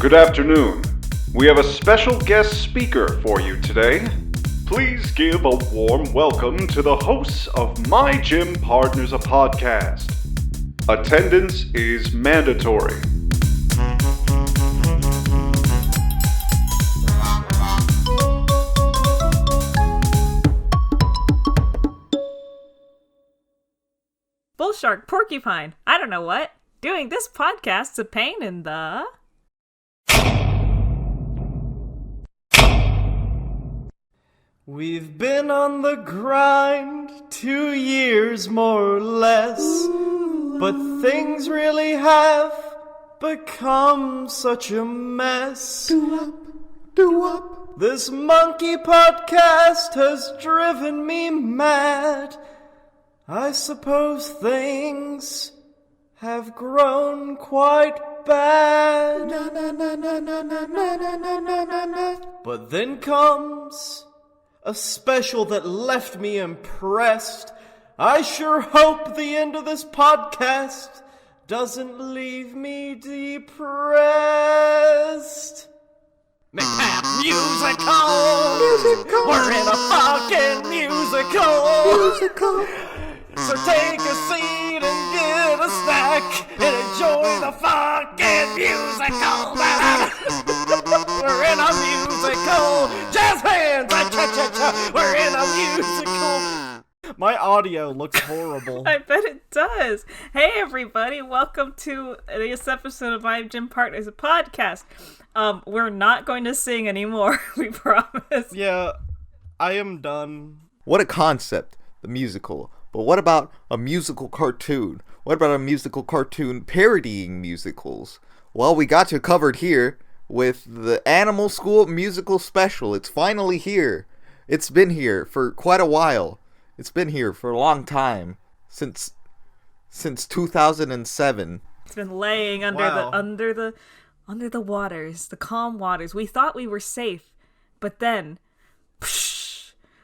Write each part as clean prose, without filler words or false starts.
Good afternoon. We have a special guest speaker for you today. Please give a warm welcome to the hosts of My Gym Partners, a podcast. Attendance is mandatory. Bull shark, porcupine, I don't know what. Doing this podcast's a pain in the... We've been on the grind 2 years more or less, but things really have become such a mess. Do up. This monkey podcast has driven me mad. I suppose things have grown quite bad. But then comes a special that left me impressed. I sure hope the end of this podcast doesn't leave me depressed. MGPAP musical! We're in a fucking musical! So take a seat and get a snack and enjoy the fucking musical. We're in a musical. Jazz hands, cha-cha-cha. We're in a musical. My audio looks horrible. I bet it does. Hey everybody, welcome to this episode of My Gym Partners, a podcast. We're not going to sing anymore, we promise. Yeah, I am done. What a concept, the musical. But what about a musical cartoon? What about a musical cartoon parodying musicals? Well, we got you covered here with the Animal School musical special. It's finally here. It's been here for quite a while. It's been here for a long time. Since 2007. It's been laying under the waters, the calm waters. We thought we were safe, but then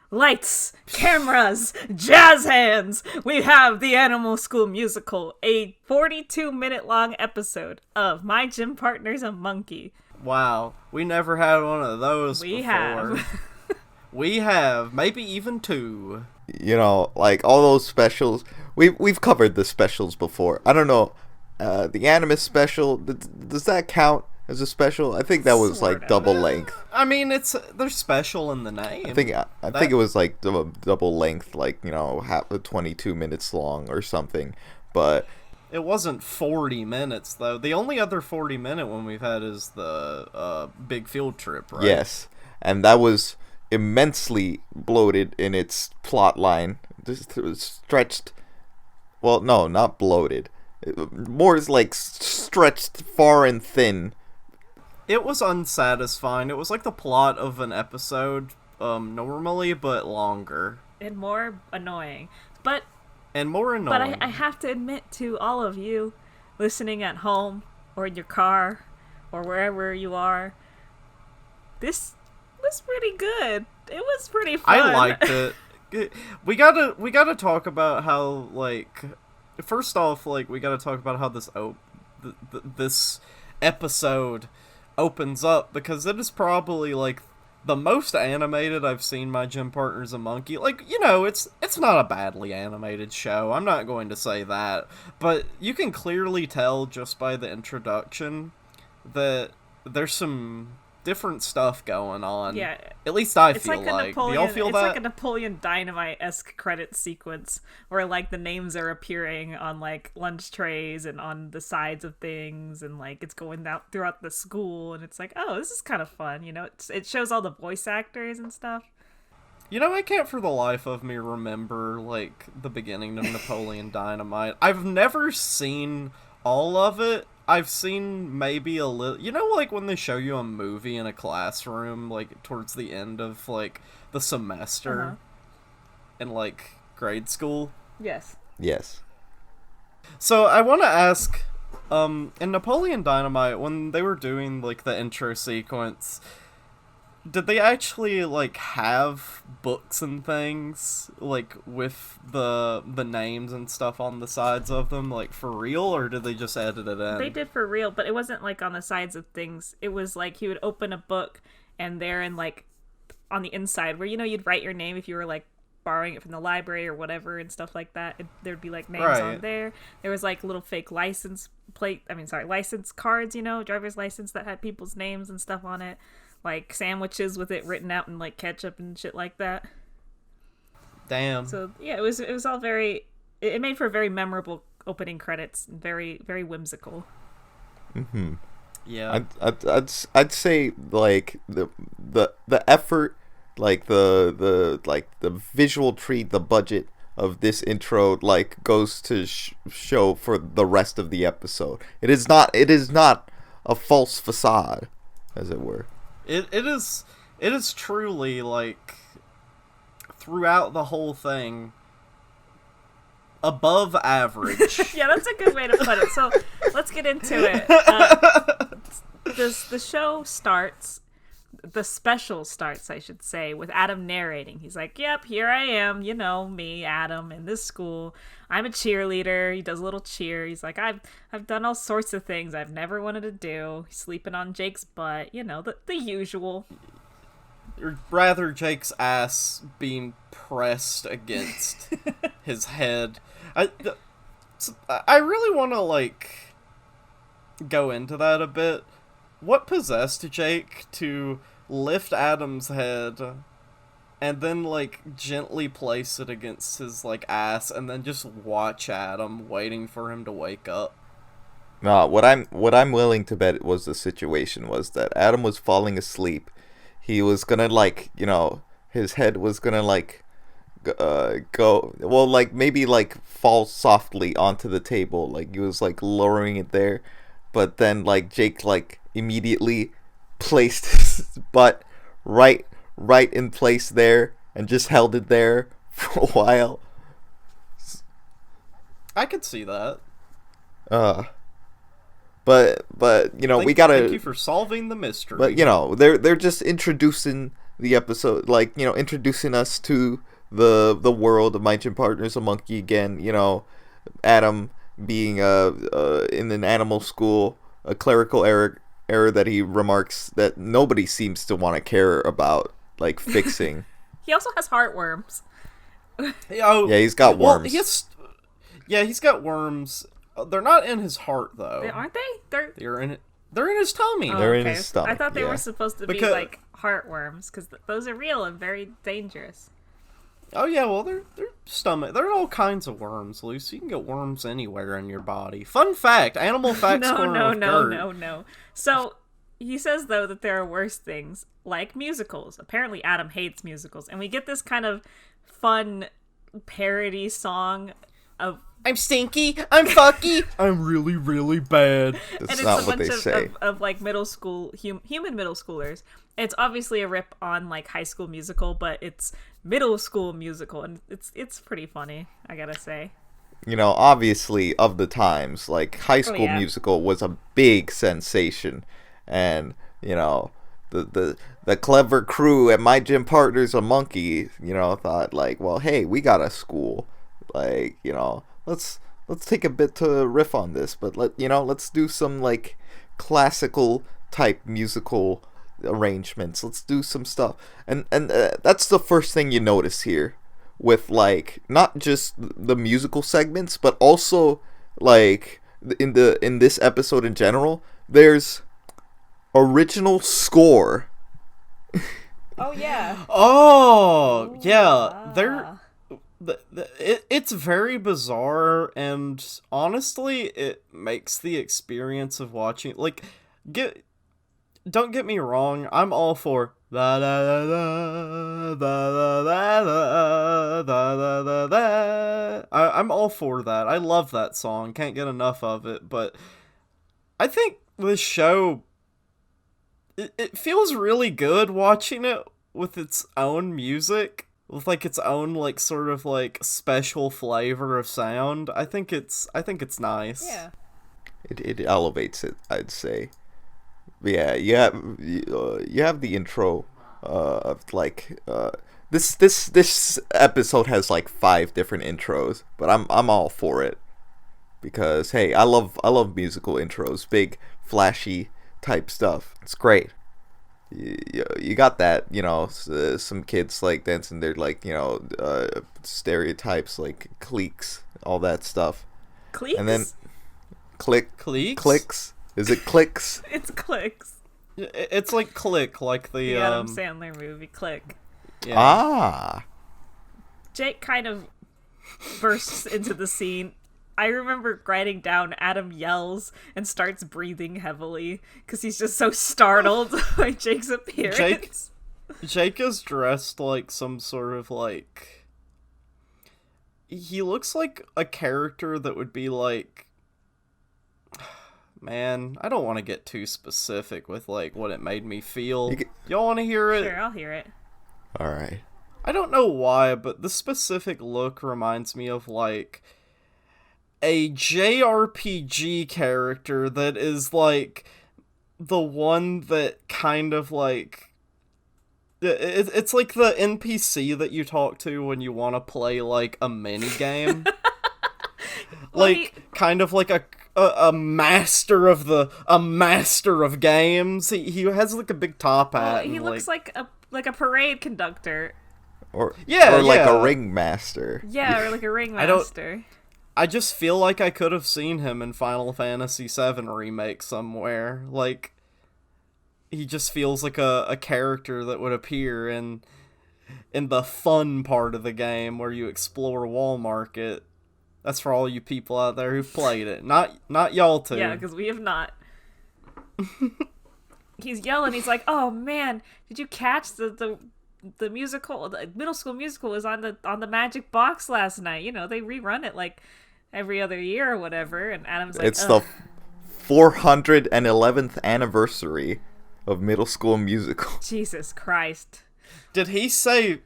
lights, cameras, jazz hands. We have the Animal School musical, a 42-minute long episode of My Gym Partner's a Monkey. Wow, we never had one of those we before. Have. We have, maybe even two. You know, like all those specials. We've covered the specials before. I don't know, the Animus special, does that count as a special? I think that was like double length. I mean, they're special in the name. I think it was like double length, like, you know, 22 minutes long or something. But it wasn't 40 minutes though. The only other 40-minute one we've had is the big field trip, right? Yes, and that was immensely bloated in its plot line. Just stretched. Well, no, not bloated. More is like stretched far and thin. It was unsatisfying. It was like the plot of an episode, normally, but longer. And more annoying. But I have to admit to all of you listening at home, or in your car, or wherever you are, this was pretty good. It was pretty fun. I liked it. We gotta talk about how, like, first off, like, we gotta talk about how this episode opens up, because it is probably like the most animated I've seen My Gym Partner's a Monkey. Like, you know, it's not a badly animated show. I'm not going to say that, but you can clearly tell just by the introduction that there's some different stuff going on. Yeah. At least I feel like. Do y'all feel that? It's like a Napoleon Dynamite-esque credit sequence where, like, the names are appearing on, like, lunch trays and on the sides of things, and, like, it's going out throughout the school, and it's like, oh, this is kind of fun, you know? It shows all the voice actors and stuff. You know, I can't for the life of me remember, like, the beginning of Napoleon Dynamite. I've never seen all of it. I've seen maybe a little, you know, like when they show you a movie in a classroom, like towards the end of like the semester in like grade school. Yes. So I want to ask, in Napoleon Dynamite, when they were doing like the intro sequence, did they actually, like, have books and things, like, with the names and stuff on the sides of them, like, for real, or did they just edit it in? They did for real, but it wasn't, like, on the sides of things. It was, like, he would open a book, and there in, like, on the inside, where, you'd write your name if you were, like, borrowing it from the library or whatever and stuff like that. There'd be, like, names on there. There was, like, little fake license cards, driver's license that had people's names and stuff on it. Like, sandwiches with it written out in, like, ketchup and shit like that. Damn. So, yeah, it was all very... It made for very memorable opening credits. And very, very whimsical. Mm-hmm. Yeah. I'd say, like, the effort, like, the visual treat, the budget of this intro, like, goes to show for the rest of the episode. It is not a false facade, as it were. It is truly, like, throughout the whole thing, above average. Yeah, that's a good way to put it. So let's get into it. The show starts, the special starts, I should say, with Adam narrating. He's like, yep, here I am, me, Adam, in this school. I'm a cheerleader. He does a little cheer. He's like, I've done all sorts of things I've never wanted to do. Sleeping on Jake's butt, the usual. Or rather, Jake's ass being pressed against his head. I really want to, like, go into that a bit. What possessed Jake to lift Adam's head and then, like, gently place it against his, like, ass and then just watch Adam waiting for him to wake up? No, what I'm willing to bet was the situation was that Adam was falling asleep. He was gonna, like, his head was gonna, like, go, well, like, maybe, like, fall softly onto the table, like, he was, like, lowering it there, but then, like, Jake, like, immediately placed his butt right in place there and just held it there for a while. I could see that. But we gotta... Thank you for solving the mystery. But, they're just introducing the episode, like, introducing us to the world of My Gym Partner's a Monkey again, Adam being in an animal school, a clerical error that he remarks that nobody seems to want to care about, like, fixing. He also has heartworms. Yeah, he's got worms. He's got worms. They're not in his heart, though. Aren't they? They're in his tummy. They're in his stomach. I thought they were supposed to be like heartworms, because those are real and very dangerous. Oh yeah, well they're stomach. There are all kinds of worms, Lucy. You can get worms anywhere in your body. Fun fact: animal facts. No. So he says though that there are worse things like musicals. Apparently, Adam hates musicals, and we get this kind of fun parody song of "I'm stinky, I'm fucky, I'm really, really bad." That's not what they say. Of like middle school human middle schoolers. It's obviously a rip on like High School Musical, but it's middle school musical, and it's pretty funny, I gotta say. Obviously of the times, like High School Musical was a big sensation, and the clever crew at My Gym Partner's a Monkey, thought like, well, hey, we got a school, like, let's take a bit to riff on this, but let's do some like classical type musical arrangements. Let's do some stuff, and that's the first thing you notice here, with like not just the musical segments, but also like in this episode in general. There's original score. Oh yeah. Oh yeah. It's very bizarre, and honestly, it makes the experience of watching, like, don't get me wrong, I'm all for da da da da da da da da da. I'm all for that. I love that song. Can't get enough of it. But I think this show, it feels really good watching it with its own music, with like its own like sort of like special flavor of sound. I think it's nice. Yeah. It elevates it, I'd say. But yeah, you have the intro This episode has like 5 different intros, but I'm all for it because hey, I love musical intros, big flashy type stuff. It's great. You got that, some kids like dancing their like stereotypes like cliques, all that stuff. Cliques? And then Cliques? Clicks? Is it clicks? It's clicks. It's like Click, like the Adam Sandler movie Click. Yeah. Ah. Jake kind of bursts into the scene. I remember writing down Adam yells and starts breathing heavily because he's just so startled by Jake's appearance. Jake is dressed like some sort of like... He looks like a character that would be like... Man, I don't want to get too specific with like what it made me feel. Y'all want to hear it? Sure, I'll hear it. Alright. I don't know why, but the specific look reminds me of like... a JRPG character that is like the one that kind of like it's like the NPC that you talk to when you want to play like a mini game. Kind of like a master of games. He has like a big top hat. Well, he looks like a parade conductor. Or like a ringmaster. Yeah, or like a ringmaster. I just feel like I could have seen him in Final Fantasy VII Remake somewhere. Like, he just feels like a character that would appear in the fun part of the game where you explore Wall Market. That's for all you people out there who've played it. Not y'all two. Yeah, because we have not. He's yelling. He's like, "Oh man, did you catch the musical? The middle school musical was on the Magic Box last night. They rerun it like every other year or whatever." And Adam's like, "It's the 411th anniversary of Middle School Musical." Jesus Christ! Did he say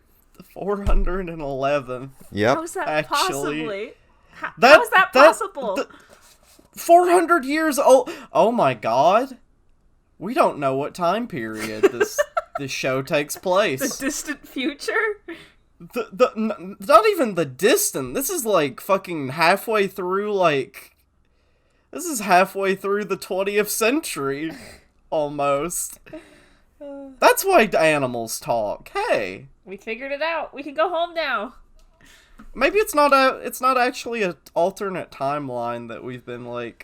411th? Yep. How is that possibly? How is that possible? 400 years old. Oh my God! We don't know what time period this show takes place. The distant future? Not even the distant. This is like fucking halfway through, this is halfway through the 20th century. Almost. That's why animals talk. Hey. We figured it out. We can go home now. Maybe it's not actually an alternate timeline that we've been,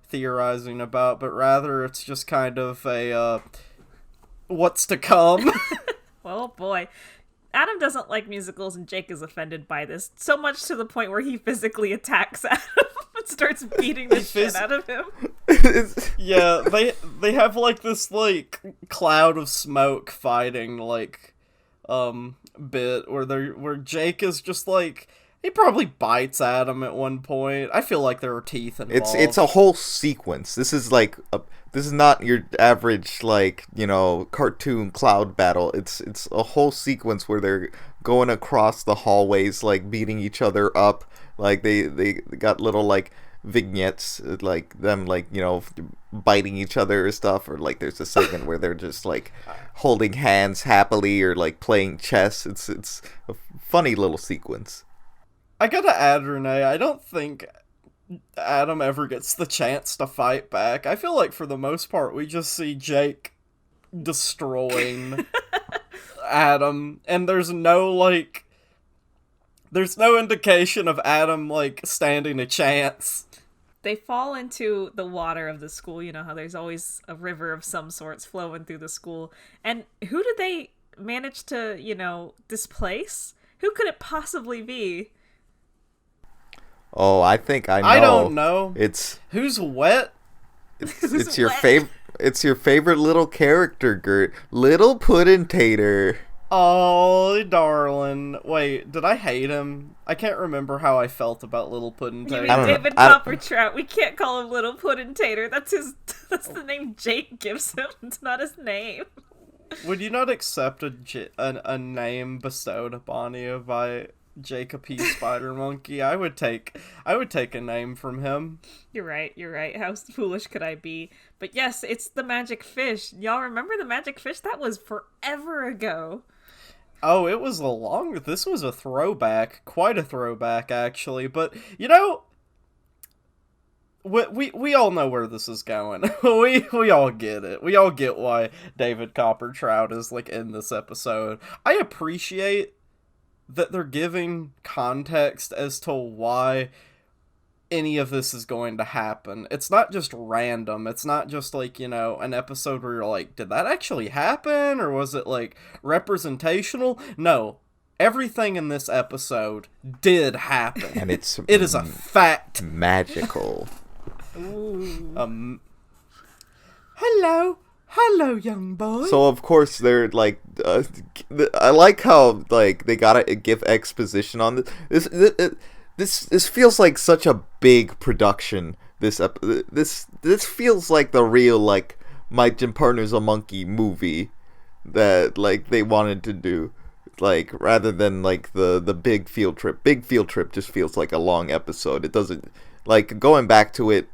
theorizing about, but rather it's just kind of a, what's to come. Oh boy. Adam doesn't like musicals and Jake is offended by this, so much to the point where he physically attacks Adam and starts beating the shit out of him. Yeah, they have this cloud of smoke fighting bit where Jake is just he probably bites Adam at one point. I feel like there are teeth involved. It's a whole sequence. This is this is not your average cartoon cloud battle. It's a whole sequence where they're going across the hallways beating each other up. They got little vignettes them biting each other or stuff, or there's a segment where they're just holding hands happily or playing chess. It's a funny little sequence. I gotta add, Renee, I don't think Adam ever gets the chance to fight back. I feel like for the most part we just see Jake destroying Adam, and there's no indication of Adam standing a chance. They fall into the water of the school. You know how there's always a river of some sorts flowing through the school. And who did they manage to, displace? Who could it possibly be? Oh, I think I know. I don't know. It's who's wet? It's your favorite. It's your favorite little character, Gert. Little Puddin' Tater. Oh, darling. Wait, did I hate him? I can't remember how I felt about Little Puddin' Tater. You mean David Coppertrout. We can't call him Little Puddin' Tater. That's the name Jake gives him. It's not his name. Would you not accept a name bestowed upon you by Jacob P. Spider Monkey. I would take a name from him. You're right. How foolish could I be? But yes, it's the magic fish. Y'all remember the magic fish? That was forever ago. Oh, this was a throwback. Quite a throwback, actually. But, we all know where this is going. we all get it. We all get why David Coppertrout is, in this episode. I appreciate that they're giving context as to why any of this is going to happen. It's not just random. It's not just an episode where you're like, did that actually happen? Or was it representational? No. Everything in this episode did happen. And it is a fact. Magical. Hello, young boy. So of course they're I like how they gotta give exposition on this. This feels like such a big production. This feels like the real My Gym Partner's a Monkey movie that they wanted to do, rather than the big field trip. Big field trip just feels like a long episode. It doesn't going back to it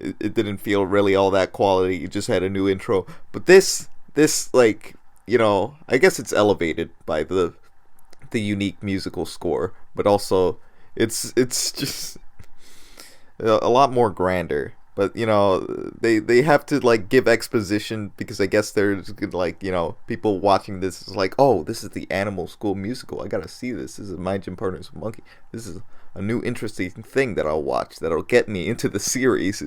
it didn't feel really all that quality. You just had a new intro. But this I guess it's elevated by the unique musical score, but also it's just a lot more grander. But they have to give exposition, because I guess there's people watching this is oh, this is the Animal School musical. I gotta see this. This is My Gym Partner's a Monkey. This is a new interesting thing that I'll watch that'll get me into the series.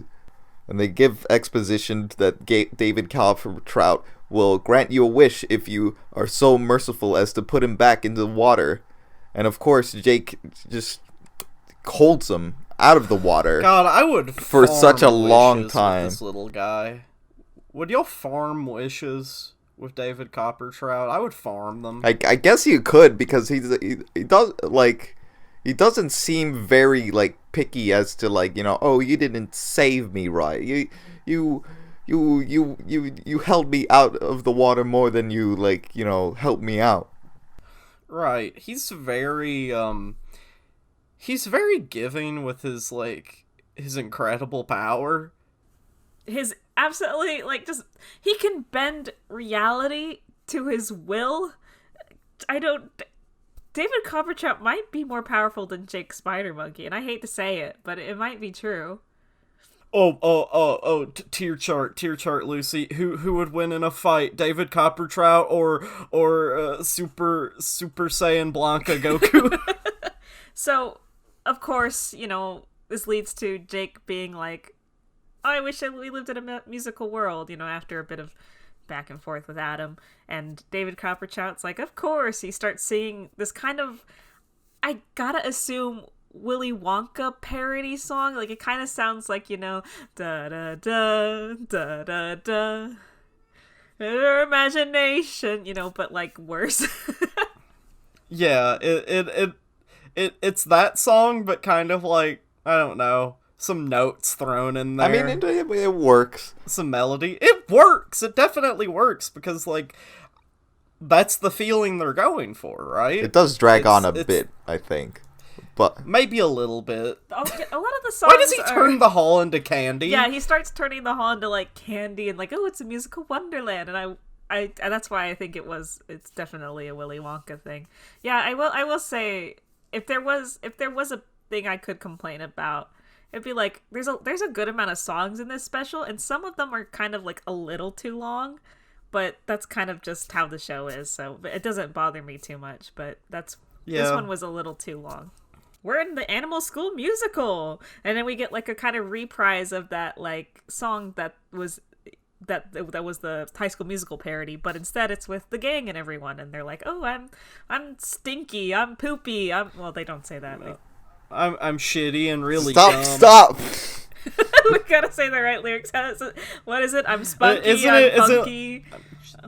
And they give exposition that David Coppertrout will grant you a wish if you are so merciful as to put him back into the water. And of course, Jake just holds him out of the water. God, I would for such a long time. With this little guy. Would y'all farm wishes with David Coppertrout? I would farm them. I guess you could, because he does he doesn't seem very picky as to oh, you didn't save me, right? You held me out of the water more than you helped me out. Right. He's very giving with his incredible power. His absolutely he can bend reality to his will. David Coppertrout might be more powerful than Jake Spider Monkey, and I hate to say it, but it might be true. Tier chart, Lucy. Who would win in a fight, David Coppertrout or Super Saiyan Blanca Goku? So, of course, this leads to Jake being oh, I wish we lived in a musical world, after a bit of back and forth with Adam. And David Coppertrout's of course. He starts singing this kind of, I gotta assume, Willy Wonka parody song. It kind of sounds da da da da da da, your imagination, but worse. Yeah, it's that song, but kind of I don't know, some notes thrown in there. I mean, it works. Some melody. It works. It definitely works, because that's the feeling they're going for, right? It does drag on a bit, I think. But maybe a little bit. A lot of the songs. Why does he turn the hall into candy? Yeah, he starts turning the hall into candy and oh, it's a musical wonderland. And and that's why I think it's definitely a Willy Wonka thing. Yeah, I will say, if there was a thing I could complain about, it'd be there's a good amount of songs in this special, and some of them are kind of a little too long, but that's kind of just how the show is, so it doesn't bother me too much. But this one was a little too long. We're in the Animal School musical, and then we get a kind of reprise of that song that was the High School Musical parody, but instead it's with the gang and everyone, and they're oh, I'm stinky, I'm poopy, well, they don't say that. I'm shitty and really Stop! We gotta say the right lyrics. What is it? I'm spunky, I'm funky.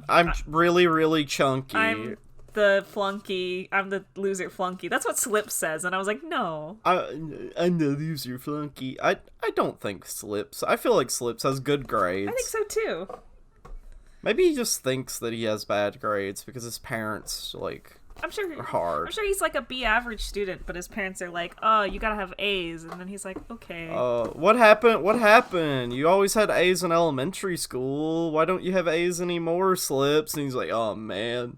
I'm really, really chunky. I'm the flunky. I'm the loser flunky. That's what Slip says, and I was no. I'm the loser flunky. I don't think Slips. I feel like Slips has good grades. I think so too. Maybe he just thinks that he has bad grades because his parents I'm sure hard. I'm sure he's like a B average student, but his parents are like, "Oh, you gotta have A's," and then he's like, "Okay." What happened? What happened? You always had A's in elementary school. Why don't you have A's anymore, Slips? And he's like, "Oh man."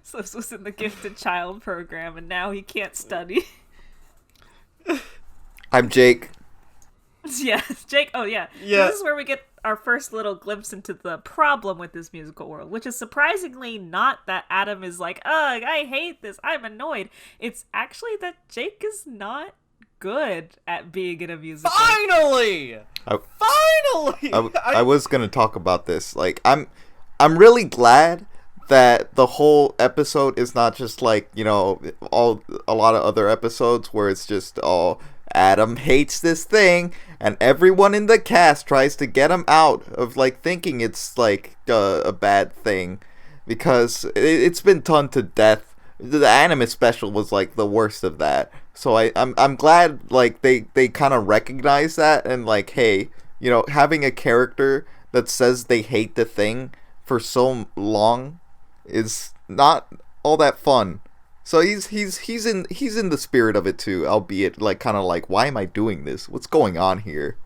Slips was in the gifted child program, and now he can't study. I'm Jake. Yeah, Jake. Oh yeah. Yeah. So this is where we get our first little glimpse into the problem with this musical world, which is surprisingly not that Adam is like, ugh, I hate this, I'm annoyed. It's actually that Jake is not good at being in a musical. Finally! Finally! I was gonna talk about this. Like, I'm really glad that the whole episode is not just like, you know, a lot of other episodes where it's just Adam hates this thing, and everyone in the cast tries to get him out of like thinking it's like a bad thing, because it's been done to death. The anime special was like the worst of that. So I'm glad like they kind of recognize that, and like, hey, you know, having a character that says they hate the thing for so long is not all that fun. So he's in the spirit of it too, albeit like kind of like, why am I doing this? What's going on here?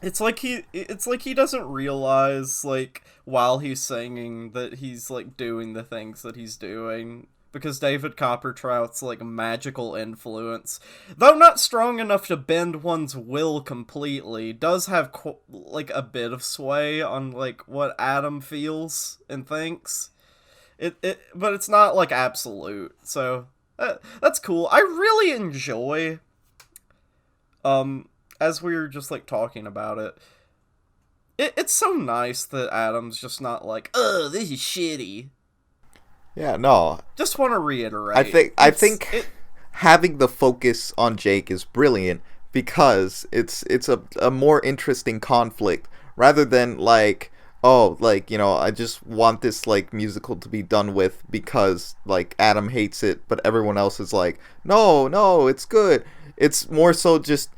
It's like he doesn't realize, like, while he's singing, that he's like doing the things that he's doing, because David Coppertrout's like magical influence, though not strong enough to bend one's will completely, does have like a bit of sway on like what Adam feels and thinks. But it's not like absolute, so that's cool. I really enjoy, as we were just like talking about it's so nice that Adam's just not like, oh, this is shitty. Yeah, no. Just want to reiterate. I think having the focus on Jake is brilliant, because it's a more interesting conflict rather than like, oh, like, you know, I just want this like musical to be done with because like Adam hates it, but everyone else is like, no, it's good. It's more so just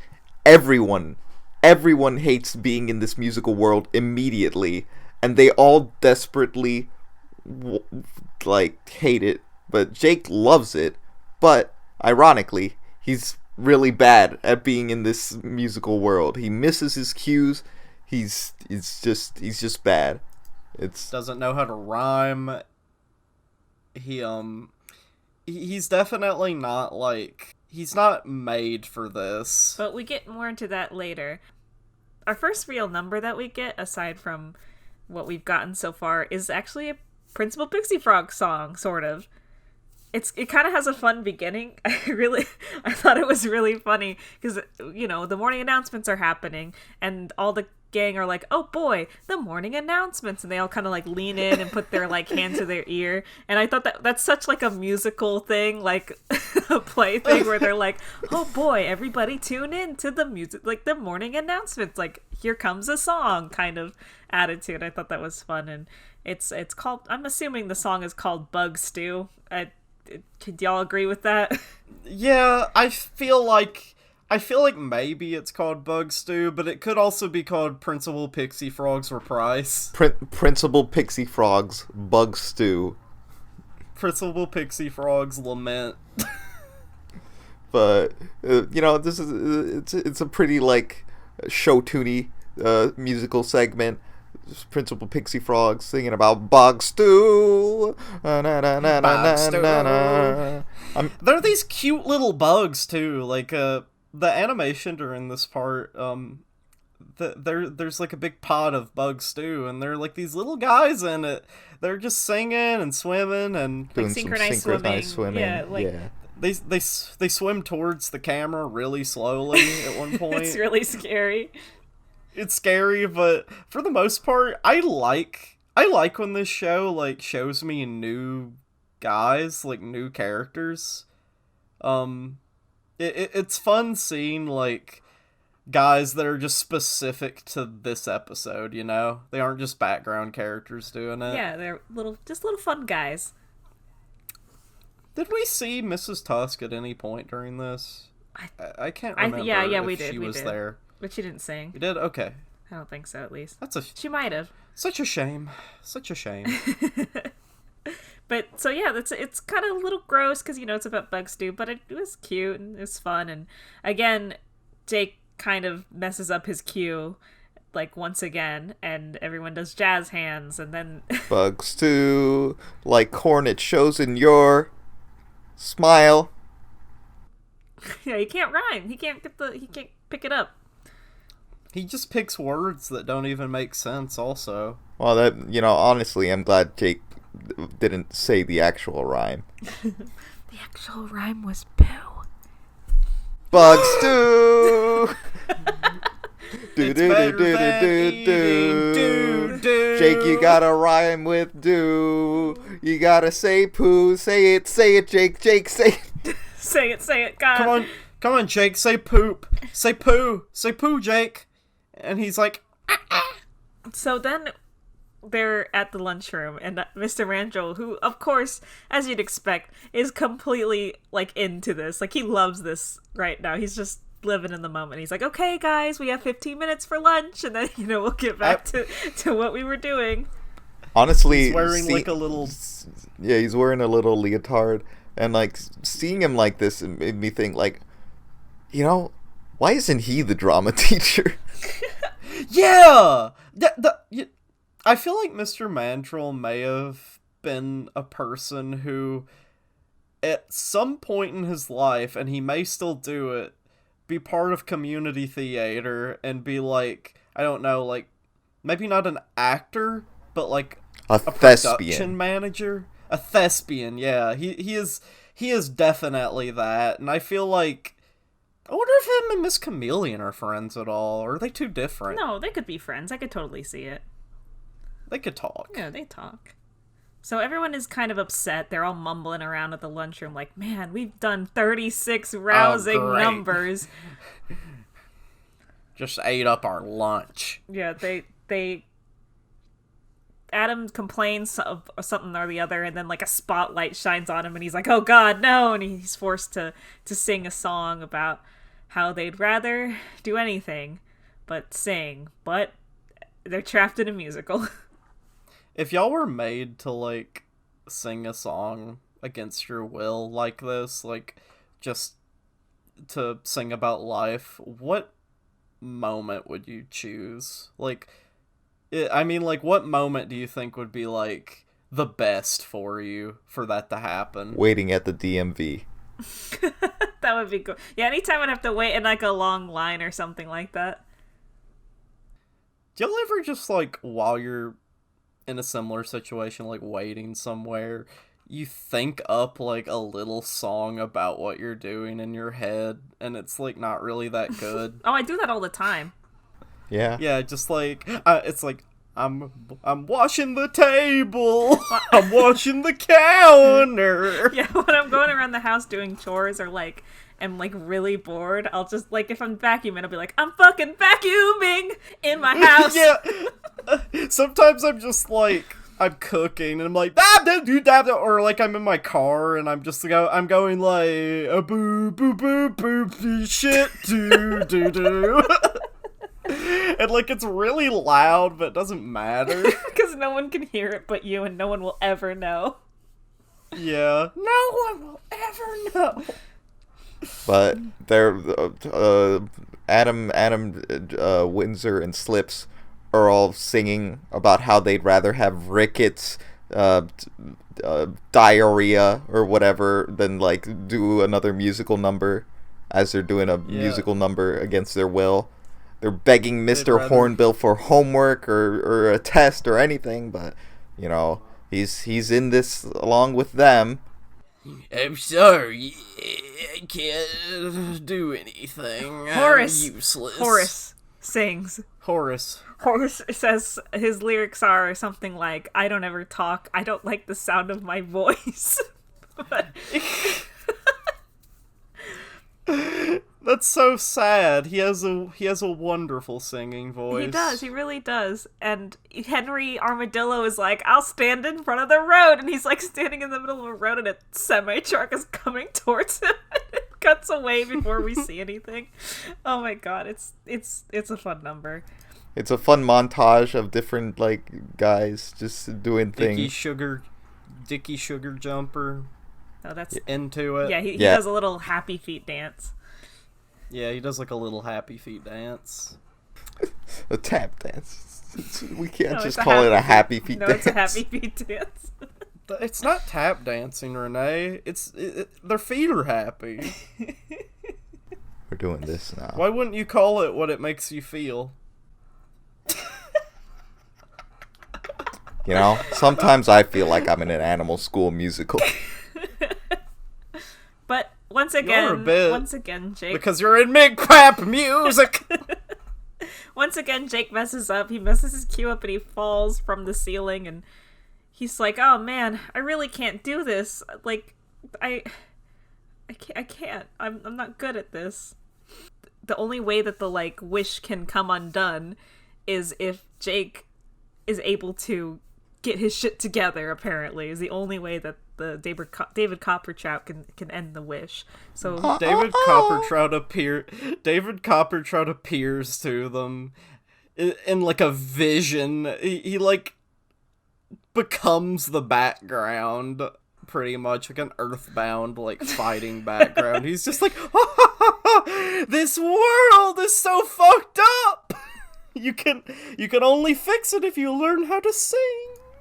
everyone hates being in this musical world immediately, and they all desperately like hate it. But Jake loves it, but ironically, he's really bad at being in this musical world. He misses his cues. He's just bad. It's doesn't know how to rhyme. He's definitely not like, he's not made for this. But we get more into that later. Our first real number that we get, aside from what we've gotten so far, is actually a Principal Pixie Frog song, sort of. It kind of has a fun beginning. I thought it was really funny because, you know, the morning announcements are happening and all the gang are like, oh boy, the morning announcements, and they all kind of like lean in and put their like hand to their ear, and I thought that's such like a musical thing, like a play thing where they're like, oh boy, everybody tune in to the music, like the morning announcements, like here comes a song kind of attitude. I thought that was fun, and it's called, I'm assuming the song is called Bug Stew. Could y'all agree with that? Yeah, I feel like maybe it's called Bug Stew, but it could also be called Principal Pixie Frog's Reprise. Principal Pixie Frog's Bug Stew. Principal Pixie Frog's Lament. But you know, this is it's a pretty like show-tuney musical segment. Principal Pixie Frog singing about Bug Stew. Bug Stew. There are these cute little bugs too, like the animation during this part. There's like a big pot of Bug Stew, and they're like these little guys in it. They're just singing and swimming and doing like synchronized swimming. Yeah, like yeah. They swim towards the camera really slowly at one point. It's really scary. It's scary, but for the most part, I like when this show like shows me new guys, like new characters. It's fun seeing like guys that are just specific to this episode, you know? They aren't just background characters doing it. Yeah, they're little fun guys. Did we see Mrs. Tusk at any point during this? I can't remember. We did. She was there. But she didn't sing. You did? Okay. I don't think so, at least. She might have. Such a shame. Such a shame. But so yeah, it's kind of a little gross because it's about bug stew, but it was cute and it's fun. And again, Jake kind of messes up his cue like once again, and everyone does jazz hands, and then bug stew like cornet shows in your smile. Yeah, he can't rhyme. He can't pick it up. He just picks words that don't even make sense. Also, well, that honestly, I'm glad Jake didn't say the actual rhyme. The actual rhyme was poo. Bug stew. Jake, you gotta rhyme with do. You gotta say poo. Say it, Jake. Jake, say it. Say it, God. Come on, Jake. Say poop. Say poo. Say poo, Jake. And he's like, So then they're at the lunchroom, and Mr. Randall, who, of course, as you'd expect, is completely, like, into this. Like, he loves this right now. He's just living in the moment. He's like, okay, guys, we have 15 minutes for lunch, and then, we'll get back to what we were doing. Honestly, he's wearing, like, a little... Yeah, he's wearing a little leotard, and, like, seeing him like this made me think, like, why isn't he the drama teacher? Yeah! I feel like Mr. Mandrill may have been a person who, at some point in his life, and he may still do it, be part of community theater and be like, I don't know, like, maybe not an actor, but like a production thespian manager. A thespian, yeah. He is definitely that, and I feel like, I wonder if him and Miss Chameleon are friends at all, or are they too different? No, they could be friends. I could totally see it. They could talk. Yeah, they talk. So everyone is kind of upset. They're all mumbling around at the lunchroom like, man, we've done 36 rousing numbers. Just ate up our lunch. Yeah, they Adam complains of something or the other, and then like a spotlight shines on him, and he's like, oh God, no, and he's forced to sing a song about how they'd rather do anything but sing, but they're trapped in a musical. If y'all were made to, like, sing a song against your will like this, like, just to sing about life, what moment would you choose? Like, what moment do you think would be, like, the best for you for that to happen? Waiting at the DMV. That would be cool. Yeah, anytime I'd have to wait in, like, a long line or something like that. Do y'all ever just, like, while you're in a similar situation, like waiting somewhere, you think up like a little song about what you're doing in your head, and it's like not really that good? Oh, I do that all the time. Yeah, just like it's like I'm washing the table, I'm washing the counter. Yeah, when I'm going around the house doing chores or like am like really bored, I'll just like, if I'm vacuuming, I'll be like, I'm fucking vacuuming in my house. Yeah. Sometimes I'm just like, I'm cooking and I'm like, or like I'm in my car and I'm going like, a boo boo boo boo shit do do do. And like it's really loud, but it doesn't matter because no one can hear it but you, and no one will ever know. Yeah, no one will ever know. But they're Adam, Windsor, and Slips are all singing about how they'd rather have rickets, diarrhea, or whatever than like do another musical number, as they're doing a musical number against their will. They're begging Mr. Hornbill for homework or a test or anything, but he's in this along with them. I'm sorry, I can't do anything. Horace. I'm useless. Horace sings. Horace says his lyrics are something like, I don't ever talk, I don't like the sound of my voice. That's so sad. He has a wonderful singing voice. He does, he really does. And Henry Armadillo is like, I'll stand in front of the road, and he's like standing in the middle of a road and a semi-truck is coming towards him. It cuts away before we see anything. Oh my god, it's a fun number. It's a fun montage of different like guys just doing things. Icky Sugar Dicky Sugar Jumper. Oh, that's into it. Yeah, he does a little happy feet dance. Yeah, he does like a little happy feet dance. A tap dance. We can't just call it a happy feet dance. No, it's a happy feet dance. It's not tap dancing, Renee. Their feet are happy. We're doing this now. Why wouldn't you call it what it makes you feel? You know, sometimes I feel like I'm in an animal school musical. But once again, Jake... Because you're in MGPAP music! Once again, Jake messes up. He messes his cue up and he falls from the ceiling and he's like, oh man, I really can't do this. Like, I can't. I'm not good at this. The only way that the, like, wish can come undone is if Jake is able to get his shit together, apparently, is the only way that the David Coppertrout can end the wish. So David Coppertrout appears to them in like a vision. He like becomes the background, pretty much like an Earthbound like fighting background. He's just like, this world is so fucked up. You can only fix it if you learn how to sing.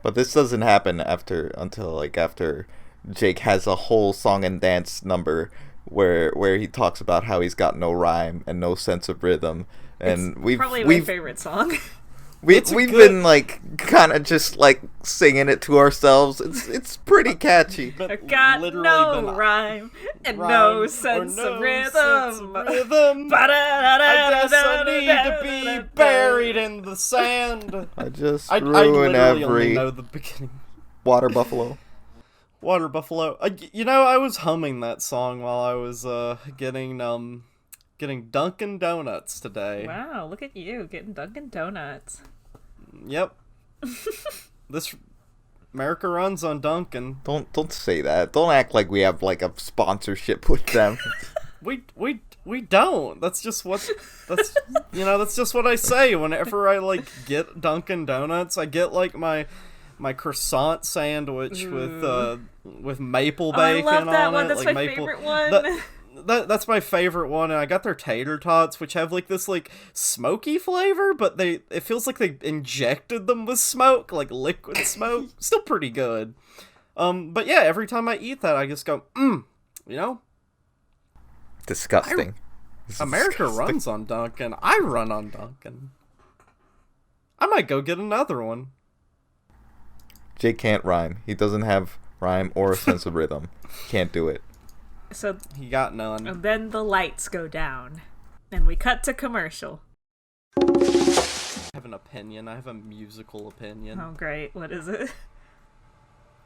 But this doesn't happen after Jake has a whole song and dance number where he talks about how he's got no rhyme and no sense of rhythm. And it's probably my favorite song. We've been like kind of just like singing it to ourselves. It's pretty catchy. I got no rhyme and no sense of rhythm. I guess I need to be buried in the sand. I just I ruin literally every only know the beginning. Water Buffalo. Water Buffalo. I was humming that song while I was getting Dunkin' Donuts today. Wow, look at you getting Dunkin' Donuts. Yep. This America runs on Dunkin'. Don't say that. Don't act like we have like a sponsorship with them. We don't. That's just what I say whenever I like get Dunkin' Donuts. I get like my croissant sandwich with maple bacon on it. I love that one. That's like my favorite one. That's my favorite one, and I got their tater tots, which have like this like smoky flavor, but it feels like they injected them with smoke, like liquid smoke. Still pretty good. But yeah, every time I eat that, I just go, Disgusting. America Disgusting. runs on Dunkin'. I run on Dunkin'. I might go get another one. Jake can't rhyme. He doesn't have rhyme or a sense of rhythm. Can't do it. So he got none. And then the lights go down, and we cut to commercial. I have an opinion. I have a musical opinion. Oh, great. What is it?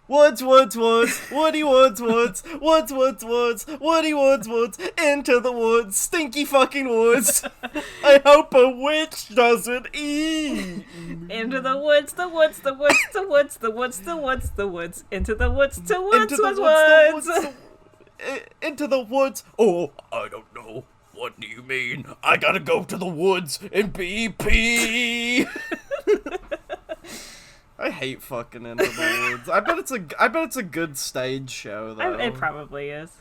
Woods, Woody, Woods, Woody, Woods, into the woods, stinky fucking woods. I hope a witch doesn't eat. Into the woods, the woods, the woods, the woods, the woods, the woods, the woods, into the woods, to woods, woods. Into the woods. Oh, I don't know. What do you mean? I gotta go to the woods and BP. I hate fucking Into the Woods. I bet it's a good stage show though. It probably is.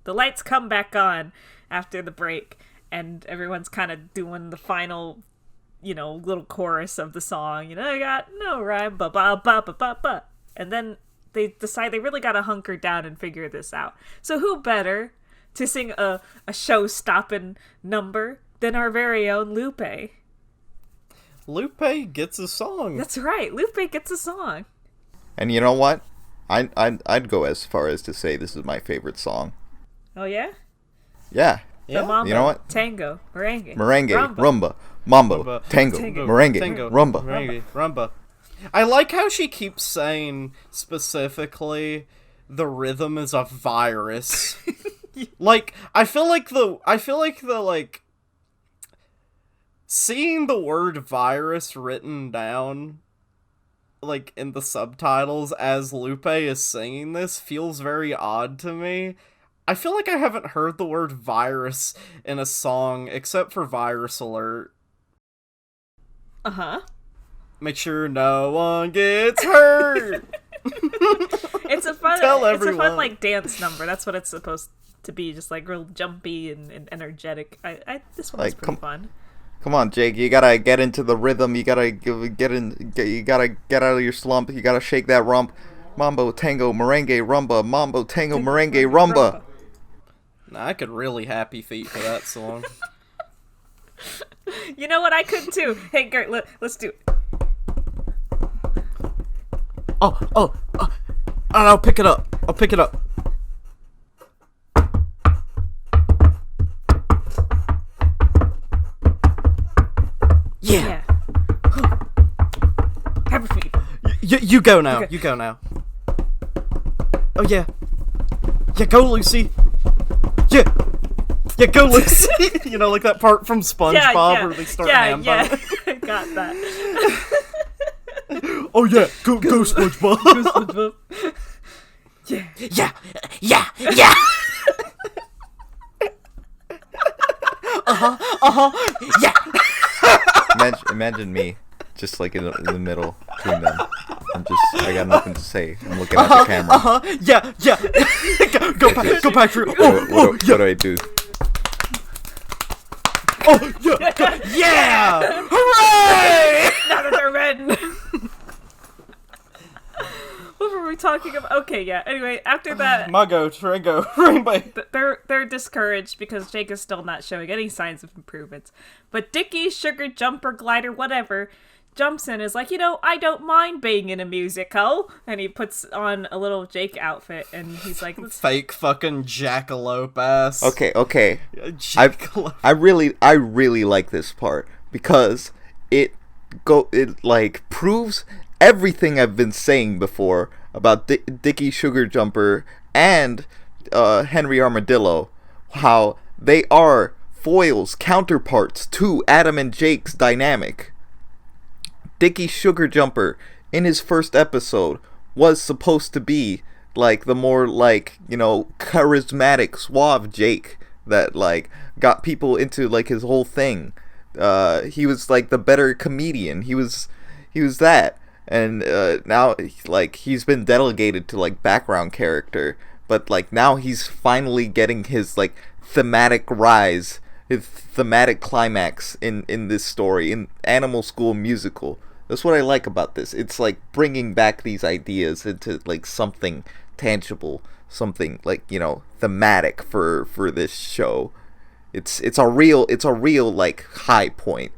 The lights come back on after the break, and everyone's kind of doing the final, little chorus of the song. I got no rhyme, ba ba ba ba ba ba, and then they decide they really gotta hunker down and figure this out. So who better to sing a show-stopping number than our very own Lupe? Lupe gets a song. That's right, Lupe gets a song. And you know what? I'd go as far as to say this is my favorite song. Oh yeah? Yeah. The mambo, you know what? Tango, merengue, rumba, mambo, tango, merengue, rumba. Merengue, rumba. I like how she keeps saying specifically the rhythm is a virus. Like I feel like the seeing the word virus written down like in the subtitles as Lupe is singing this feels very odd to me. I feel like I haven't heard the word virus in a song except for Virus Alert. Uh-huh. Make sure no one gets hurt. It's a fun, like dance number. That's what it's supposed to be, just like real jumpy and energetic. This one was pretty fun. Come on, Jake. You gotta get into the rhythm. You gotta you gotta get out of your slump. You gotta shake that rump. Mambo, tango, merengue, rumba. Mambo, tango, merengue, rumba. Nah, I could really happy feet for that song. You know what? I could too. Hey, Gert, let's do it. Oh, I'll pick it up. Yeah. Happy feet. You go now. Okay. You go now. Oh yeah. Yeah, go Lucy. Yeah, go Lucy. You know, like that part from SpongeBob where they start ham boning. I got that. Oh yeah, go SpongeBob. Go SpongeBob. Yeah. Yeah. Imagine me, just like in the middle between them. I got nothing to say. I'm looking at the camera. Yeah. Go back through. What do I do? Oh yeah! Hooray! Now that they're red. What were we talking about? Okay, yeah. Anyway, after that, Mago, Tringo, Rainbow. They're discouraged because Jake is still not showing any signs of improvements. But Dickie, Sugar, Jumper, Glider, whatever, jumps in, is like, I don't mind being in a musical, and he puts on a little Jake outfit, and he's like, fake fucking jackalope ass. Okay. I really like this part because it like proves everything I've been saying before about Dickie, Sugar Jumper, and Henry Armadillo, how they are foils, counterparts to Adam and Jake's dynamic. Dickie Sugar Jumper, in his first episode, was supposed to be like the more like, charismatic, suave Jake that like got people into like his whole thing. He was like the better comedian. He was that. And now like he's been delegated to like background character, but like now he's finally getting his like thematic rise, his thematic climax in this story, in Animal School Musical. That's what I like about this. It's like bringing back these ideas into like something tangible, something like, thematic for this show. It's a real like high point,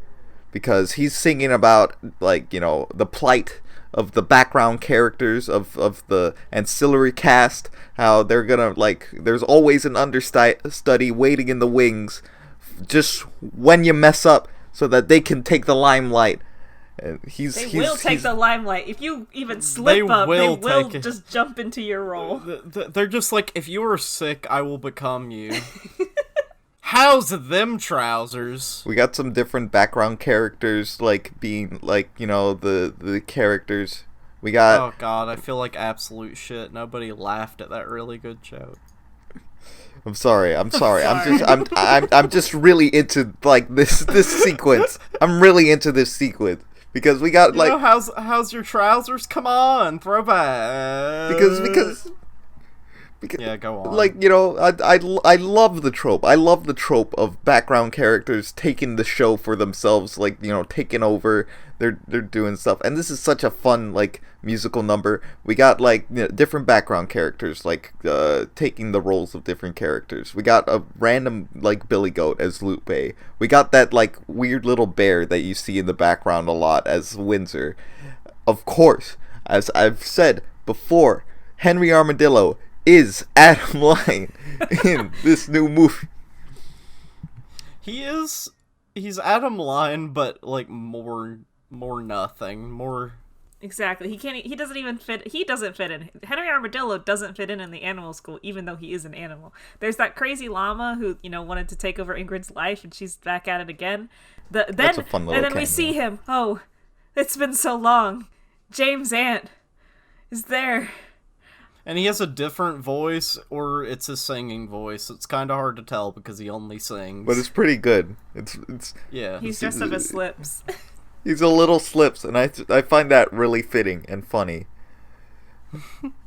because he's singing about like, the plight of the background characters of the ancillary cast, how they're gonna like, there's always an understudy waiting in the wings just when you mess up so that they can take the limelight. And they will take the limelight. If you even slip up, they will just jump into your role. They're just like, if you are sick, I will become you. How's them trousers? We got some different background characters, like being like, the characters. We got. Oh god, I feel like absolute shit. Nobody laughed at that really good joke. I'm sorry. I'm just really into like this sequence. I'm really into this sequence because we got like. How's your trousers? Come on, throwback. Because yeah, go on. Like, I love the trope. I love the trope of background characters taking the show for themselves, like, taking over. They're doing stuff. And this is such a fun, like, musical number. We got, like, different background characters, like, taking the roles of different characters. We got a random, like, Billy Goat as Lupe. We got that, like, weird little bear that you see in the background a lot as Windsor. Of course, as I've said before, Henry Armadillo is Adam Lyne in this new movie. He's Adam Lyne, but like more nothing, more. Exactly. He doesn't even fit. He doesn't fit in. Henry Armadillo doesn't fit in the animal school, even though he is an animal. There's that crazy llama who wanted to take over Ingrid's life, and she's back at it again. That's a fun little and then cameo. we see him. Oh, it's been so long. James Ant is there. And he has a different voice, or it's his singing voice. It's kind of hard to tell because he only sings. But it's pretty good. It's yeah. He's dressed up as Slips. He's a little slips, and I find that really fitting and funny.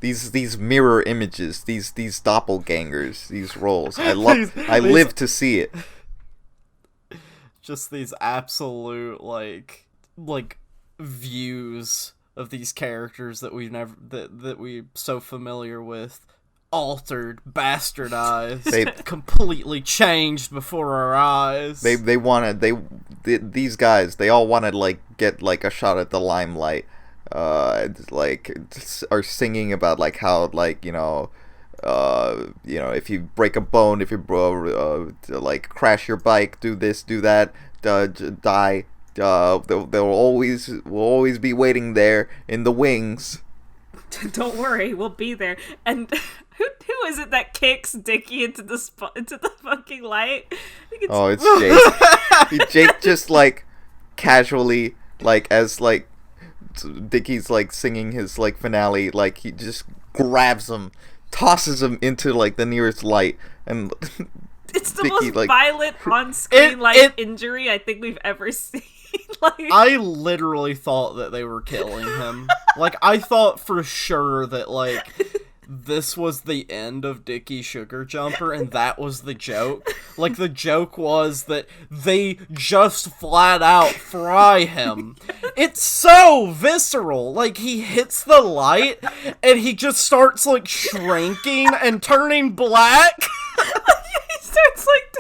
These mirror images, these doppelgangers, these roles. I live to see it. Just these absolute like views of these characters that we're so familiar with, altered, bastardized, completely changed before our eyes. These guys, they all want to like get like a shot at the limelight. Like are singing about like how like if you break a bone, if you like crash your bike, do this, do that, die. They'll always be waiting there in the wings. Don't worry, we'll be there. And who is it that kicks Dickie into the fucking light? It's Jake. Jake just like casually, like as like Dickie's like singing his like finale, like he just grabs him, tosses him into like the nearest light, and it's the Dickie, most violent on-screen injury I think we've ever seen. I literally thought that they were killing him. Like, I thought for sure that like this was the end of Dickie Sugar Jumper, and that was the joke. Like, the joke was that they just flat out fry him. It's so visceral. Like, he hits the light, and he just starts, like, shrinking and turning black. He starts, like,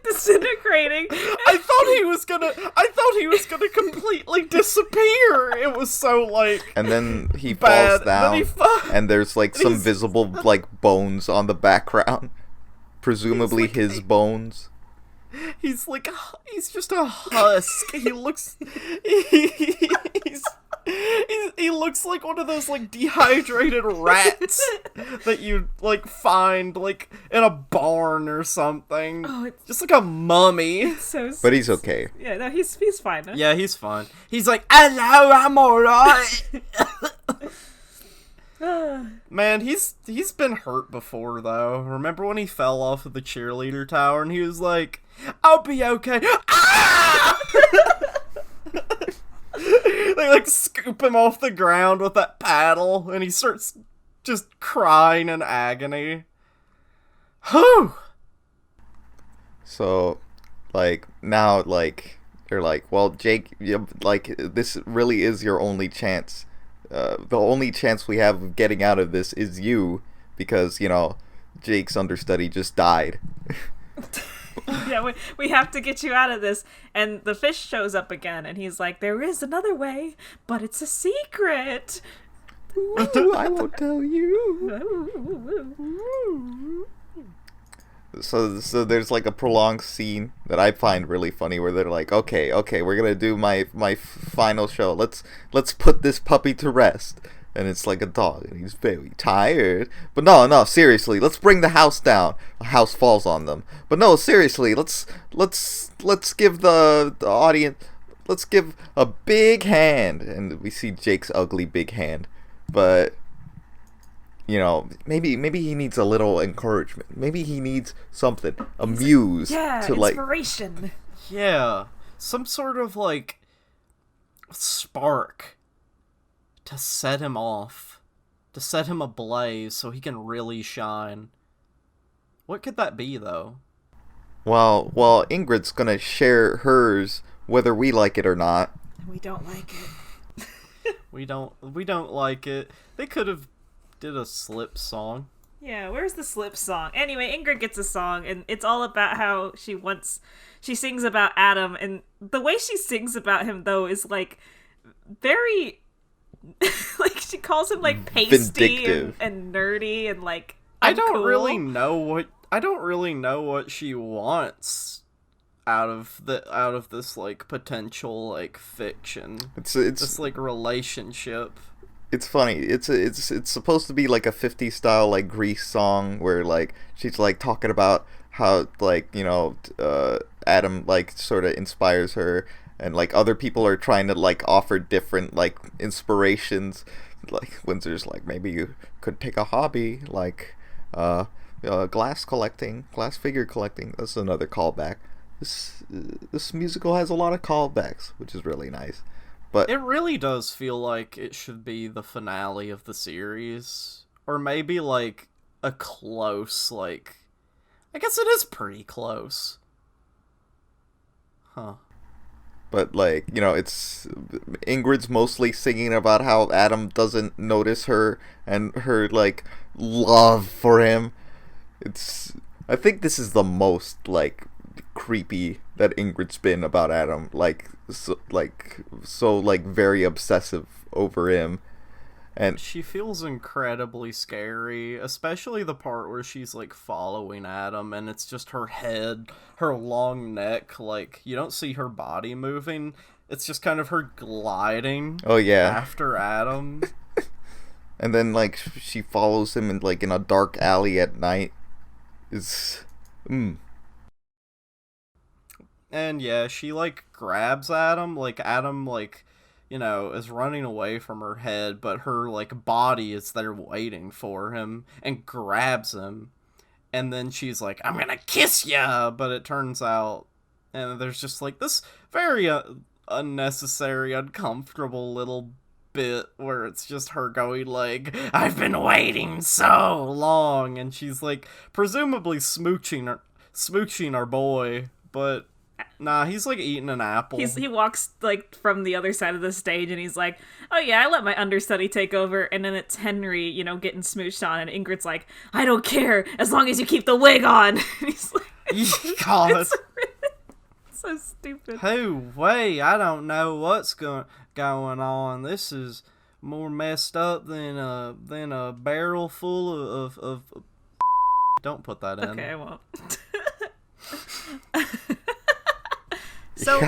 disintegrating. I thought he was gonna completely disappear. It was so, like, and then he bad. falls down, and there's, like, some visible, like, bones on the background. Presumably like, his bones. He's just a husk. He looks... He looks like one of those, like, dehydrated rats that you, like, find, like, in a barn or something. Oh, it's just like a mummy. It's so but he's okay. Yeah, no, he's fine. Huh? Yeah, he's fine. He's like, hello, I'm alright. Man, he's been hurt before, though. Remember when he fell off of the cheerleader tower and he was like, I'll be okay. Ah! They, like, scoop him off the ground with that paddle, and he starts just crying in agony. Whew! So, like, now, like, they're like, well, Jake, like, this really is your only chance. The only chance we have of getting out of this is you, because, Jake's understudy just died. Yeah, we have to get you out of this. And the fish shows up again, and he's like, there is another way, but it's a secret. I won't tell you. So there's like a prolonged scene that I find really funny where they're like, okay, we're gonna do my final show. Let's put this puppy to rest. And it's like a dog, and he's very tired. But no, seriously, let's bring the house down. A house falls on them. But no, seriously, let's give the audience, let's give a big hand. And we see Jake's ugly big hand. But, maybe he needs a little encouragement. Maybe he needs something, a muse. To inspiration. Yeah, some sort of, like, spark. To set him off. To set him ablaze so he can really shine. What could that be, though? Well, Ingrid's gonna share hers whether we like it or not. We don't like it. We don't like it. They could have did a slip song. Yeah, where's the slip song? Anyway, Ingrid gets a song, and it's all about how she sings about Adam, and the way she sings about him, though, is, like, very... like, she calls him, like, pasty and nerdy and, like, I don't really know what she wants out of this, like, potential, like, fiction. It's this, like, relationship. It's funny. It's supposed to be like a 50s style, like, Grease song where, like, she's, like, talking about how, like, Adam, like, sort of inspires her. And, like, other people are trying to, like, offer different, like, inspirations. Like, Windsor's like, maybe you could take a hobby, like, glass figure collecting. That's another callback. this musical has a lot of callbacks, which is really nice. But it really does feel like it should be the finale of the series, or maybe like a close, like, I guess it is pretty close. Huh. But, like, you know, it's Ingrid's mostly singing about how Adam doesn't notice her and her, like, love for him. I think this is the most, like, creepy that Ingrid's been about Adam. Like, so very obsessive over him. And she feels incredibly scary, especially the part where she's, like, following Adam, and it's just her head, her long neck, like, you don't see her body moving, it's just kind of her gliding after Adam. And then, like, she follows him in a dark alley at night. And, yeah, she, like, grabs Adam, like, you know, is running away from her head, but her, like, body is there waiting for him, and grabs him, and then she's like, I'm gonna kiss ya, but it turns out, and there's just, like, this very unnecessary, uncomfortable little bit where it's just her going, like, I've been waiting so long, and she's, like, presumably smooching our boy, but nah, he's, like, eating an apple. He walks, like, from the other side of the stage, and he's like, oh yeah, I let my understudy take over, and then it's Henry, you know, getting smooched on, and Ingrid's like, I don't care, as long as you keep the wig on. And he's like, God. It's so stupid. Hey, wait, I don't know what's going on. This is more messed up than a barrel full of Don't put that in. Okay, I won't. So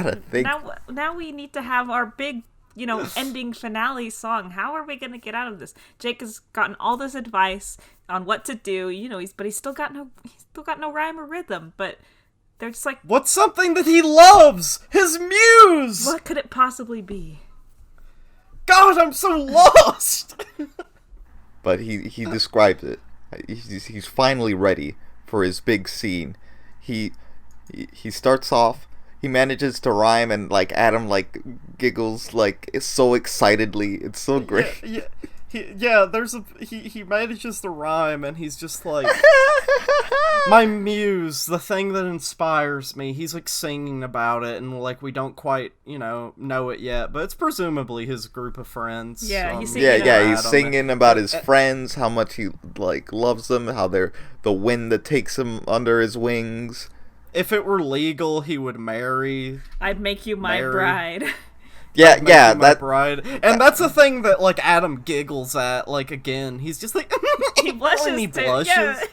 now we need to have our big, you know, ending finale song. How are we gonna get out of this? Jake has gotten all this advice on what to do, you know, he's still got no rhyme or rhythm, but they're just like, what's something that he loves? His muse! What could it possibly be? God, I'm so lost! But he describes it. He's finally ready for his big scene. He starts off. He manages to rhyme, and, like, Adam, like, giggles, like, so excitedly. It's so great. He manages to rhyme, and he's just like, my muse, the thing that inspires me. He's, like, singing about it, and, like, we don't quite, you know it yet, but it's presumably his group of friends. Yeah, he's singing he's singing about his friends, how much he, like, loves them, how they're the wind that takes him under his wings. If it were legal, he would marry. I'd make you my bride. That bride. And that's the thing that, like, Adam giggles at. Like, again, he's just like, he blushes. And he blushes. Yeah.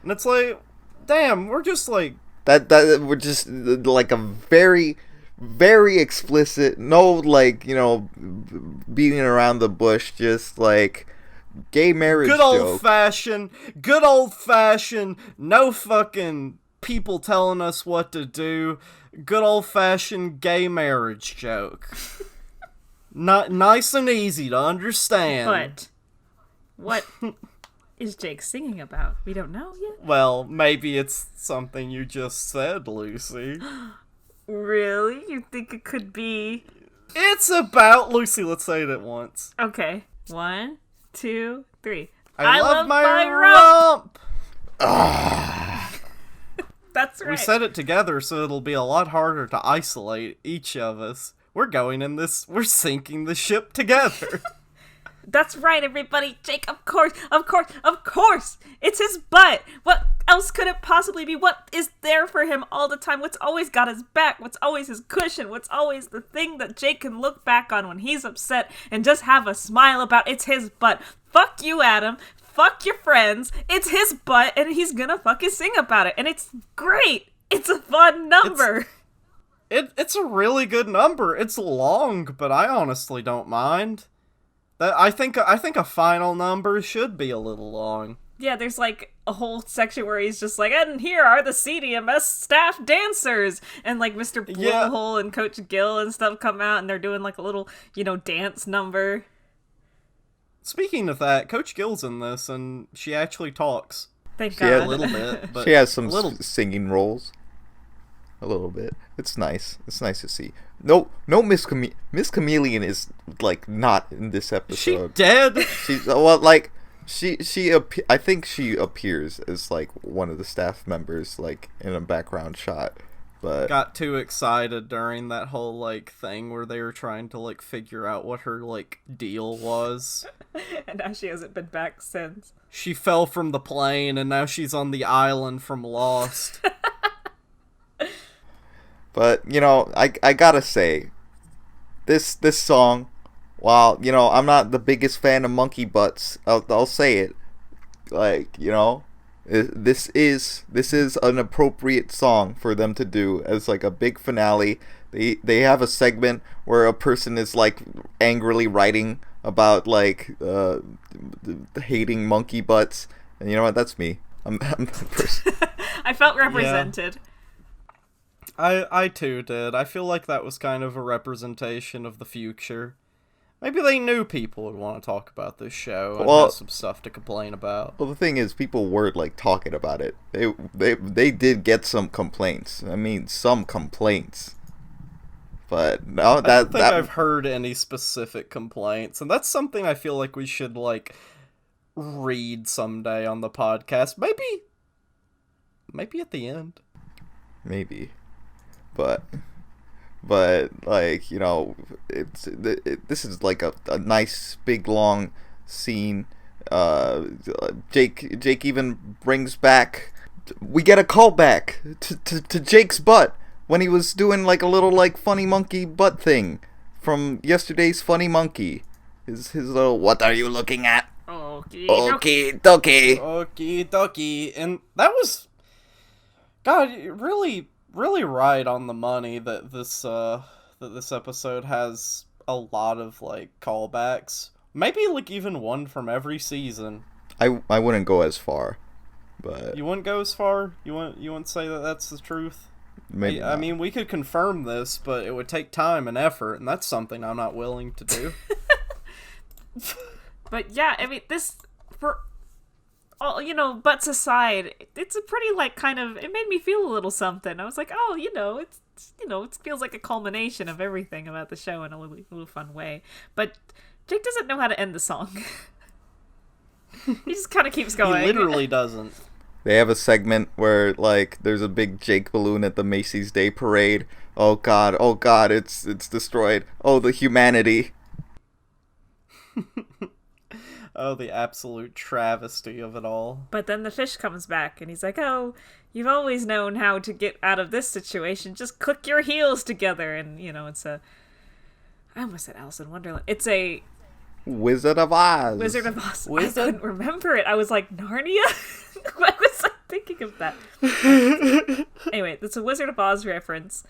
And it's like, damn, we're just like that. We're just like a very, very explicit. No, like, you know, beating around the bush. Just like gay marriage. Good old fashioned. No fucking people telling us what to do. Good old-fashioned gay marriage joke. Not nice and easy to understand. But what is Jake singing about? We don't know yet. Well, maybe it's something you just said, Lucy. Really? You think it could be? It's about Lucy. Let's say it at once. Okay. 1, 2, 3. I love my rump. That's right. We said it together, so it'll be a lot harder to isolate each of us. We're sinking the ship together. That's right, everybody. Jake, of course. It's his butt. What else could it possibly be? What is there for him all the time? What's always got his back? What's always his cushion? What's always the thing that Jake can look back on when he's upset and just have a smile about? It's his butt. Fuck you, Adam. Fuck your friends. It's his butt, and he's gonna fucking sing about it. And it's great. It's a fun number. It's a really good number. It's long, but I honestly don't mind. I think a final number should be a little long. Yeah, there's like a whole section where he's just like, and here are the CDMS staff dancers, and like Mr. Blowhole and Coach Gill and stuff come out, and they're doing like a little, you know, dance number. Speaking of that, Coach Gill's in this, and she actually talks. Thank God. A little bit, but she has some singing roles. a little bit. It's nice. It's nice to see. No, Miss Chameleon is like not in this episode. She dead? She's well, like I think she appears as like one of the staff members, like in a background shot. But got too excited during that whole like thing where they were trying to like figure out what her like deal was. And now she hasn't been back since. She fell from the plane and now she's on the island from Lost. But you know, I gotta say, this song, while you know I'm not the biggest fan of monkey butts, I'll say it, like you know. This is an appropriate song for them to do as like a big finale. They have a segment where a person is like angrily writing about like hating monkey butts, and you know what? That's me. I'm the person. I felt represented. Yeah. I too did. I feel like that was kind of a representation of the future. Maybe they knew people would want to talk about this show and have some stuff to complain about. Well, the thing is, people were like talking about it. They did get some complaints. I mean, some complaints. But no, I don't think I've heard any specific complaints, and that's something I feel like we should like read someday on the podcast. Maybe at the end. Maybe, but like you know, this is like a nice big long scene. Jake even brings back. We get a callback to Jake's butt when he was doing like a little like funny monkey butt thing from yesterday's Funny Monkey. His little "What are you looking at?" Okie dokie, and that was, God, really right on the money that this episode has a lot of like callbacks. Maybe like even one from every season. I wouldn't go as far, but you wouldn't go as far. You wouldn't say that that's the truth. Maybe I mean, we could confirm this, but it would take time and effort, and that's something I'm not willing to do. But yeah, I mean, this, for all, you know, butts aside, it's a pretty, like, kind of, it made me feel a little something. I was like, oh, you know, it feels like a culmination of everything about the show in a little fun way. But Jake doesn't know how to end the song. He just kind of keeps going. He literally doesn't. They have a segment where, like, there's a big Jake balloon at the Macy's Day Parade. Oh god, it's destroyed. Oh, the humanity. Oh, the absolute travesty of it all. But then the fish comes back, and he's like, oh, you've always known how to get out of this situation. Just click your heels together. And, you know, it's a... I almost said Alice in Wonderland. It's a... Wizard of Oz. Wizard of Oz. I couldn't remember it. I was like, Narnia? Why was I thinking of that? Anyway, it's a Wizard of Oz reference.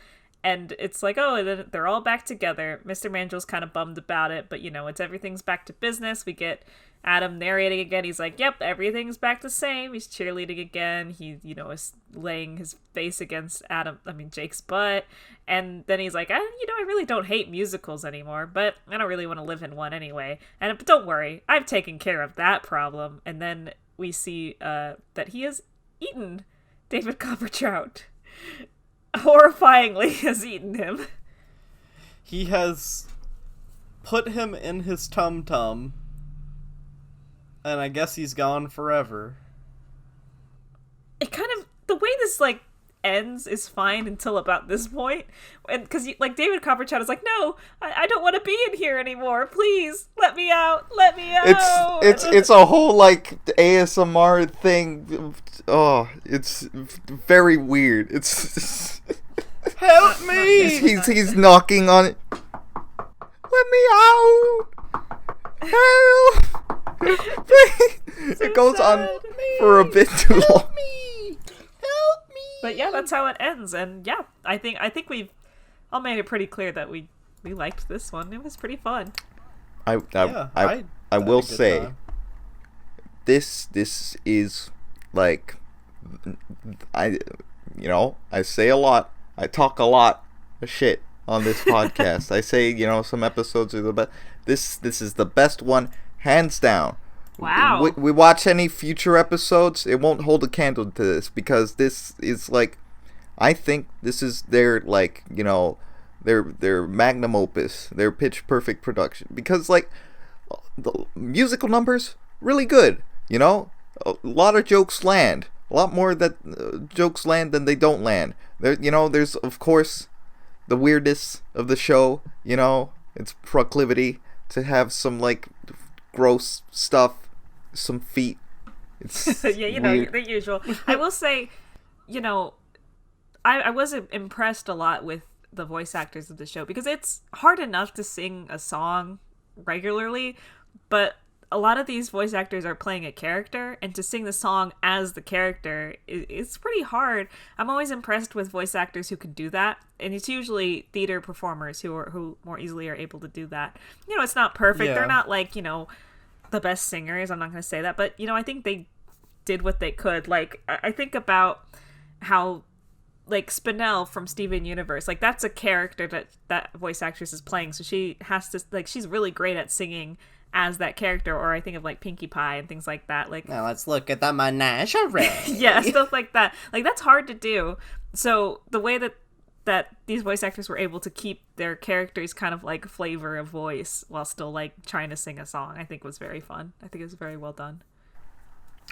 And it's like, oh, and then they're all back together. Mr. Mangel's kind of bummed about it, but, you know, everything's back to business. We get Adam narrating again. He's like, yep, everything's back the same. He's cheerleading again. He, you know, is laying his face against Jake's butt. And then he's like, I really don't hate musicals anymore, but I don't really want to live in one anyway. And don't worry, I've taken care of that problem. And then we see that he has eaten David Coppertrout. Horrifyingly has eaten him. He has put him in his tum-tum, and I guess he's gone forever. It kind of, the way this, like, ends is fine until about this point. And, because, like, David Coppertrout is like, no, I don't want to be in here anymore. Please, let me out. Let me out. It's a whole, like, ASMR thing. Oh, it's very weird. It's... Help me! He's knocking on it. Let me out! Help! It goes on for a bit too long. Help me! But yeah, that's how it ends. And yeah, I think we've all made it pretty clear that we liked this one. It was pretty fun. I will say time. This is like I say a lot. I talk a lot of shit on this podcast. I say, some episodes are the best. This is the best one, hands down. Wow. We watch any future episodes, it won't hold a candle to this, because this is like, I think this is their, like, you know, their magnum opus, their pitch perfect production, because, like, the musical numbers really good, you know, a lot of jokes land, a lot more that jokes land than they don't land. There, you know, there's of course the weirdness of the show, you know, its proclivity to have some, like, gross stuff, some feet. It's yeah, you know, the usual. I will say, you know, I was impressed a lot with the voice actors of the show, because it's hard enough to sing a song regularly, but a lot of these voice actors are playing a character, and to sing the song as the character it's pretty hard. I'm always impressed with voice actors who can do that, and it's usually theater performers who more easily are able to do that. You know, it's not perfect. Yeah. They're not, like, you know, the best singers. I'm not going to say that, but, you know, I think they did what they could. Like, I think about how, like, Spinell from Steven Universe, like, that's a character that voice actress is playing, so she has to, like, she's really great at singing as that character. Or I think of, like, Pinkie Pie and things like that. Like, now let's look at the menagerie. Yeah, stuff like that. Like, that's hard to do. So the way that these voice actors were able to keep their characters kind of, like, flavor of voice while still, like, trying to sing a song, I think was very fun. I think it was very well done.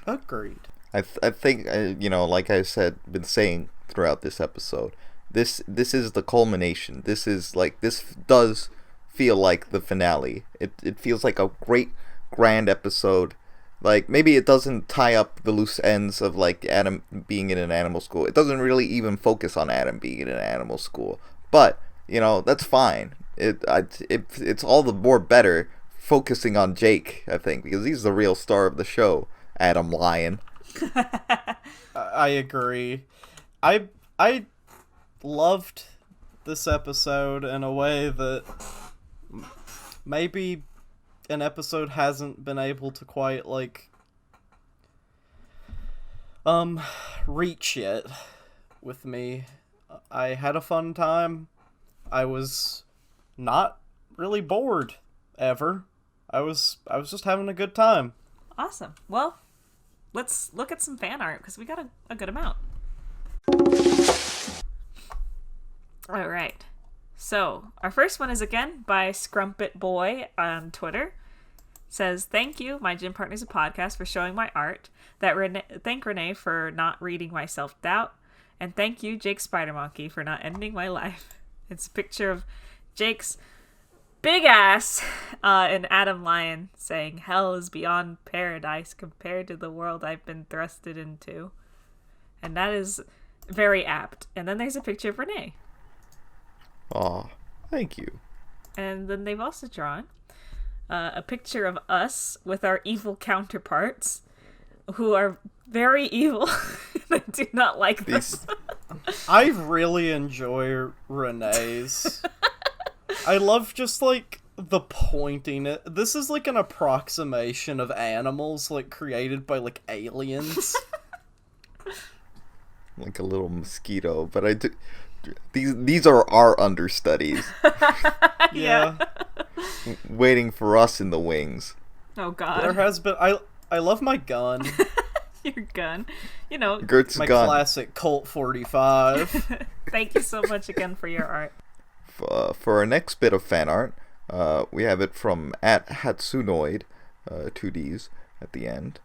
Agreed. I think, you know, like I said, been saying throughout this episode, this is the culmination. This is, like, this does feel like the finale. It feels like a great grand episode. Like, maybe it doesn't tie up the loose ends of, like, Adam being in an animal school. It doesn't really even focus on Adam being in an animal school. But, you know, that's fine. It's all the more better focusing on Jake, I think, because he's the real star of the show. Adam Lion. I agree. I loved this episode in a way that maybe an episode hasn't been able to quite, like, reach yet with me. I had a fun time. I was not really bored ever. I was just having a good time. Awesome. Well, let's look at some fan art, because we got a good amount. All right. So, our first one is again by Scrumpet Boy on Twitter. Says, "Thank you, my gym partners of podcast, for showing my art. Thank Renee for not reading my self-doubt. And thank you, Jake Spider Monkey, for not ending my life." It's a picture of Jake's big ass and Adam Lion saying, "Hell is beyond paradise compared to the world I've been thrusted into." And that is very apt. And then there's a picture of Renee. Aw, thank you. And then they've also drawn a picture of us with our evil counterparts, who are very evil. I do not like this. I really enjoy Renee's. I love just, like, the pointing. This is, like, an approximation of animals, like, created by, like, aliens. Like a little mosquito, but I do... These are our understudies. Yeah. Waiting for us in the wings. Oh, God. There has been... I love my gun. Your gun. You know... Gert's my gun. Classic Colt 45. Thank you so much again for your art. For our next bit of fan art, we have it from @Hatsunoid, 2Ds at the end.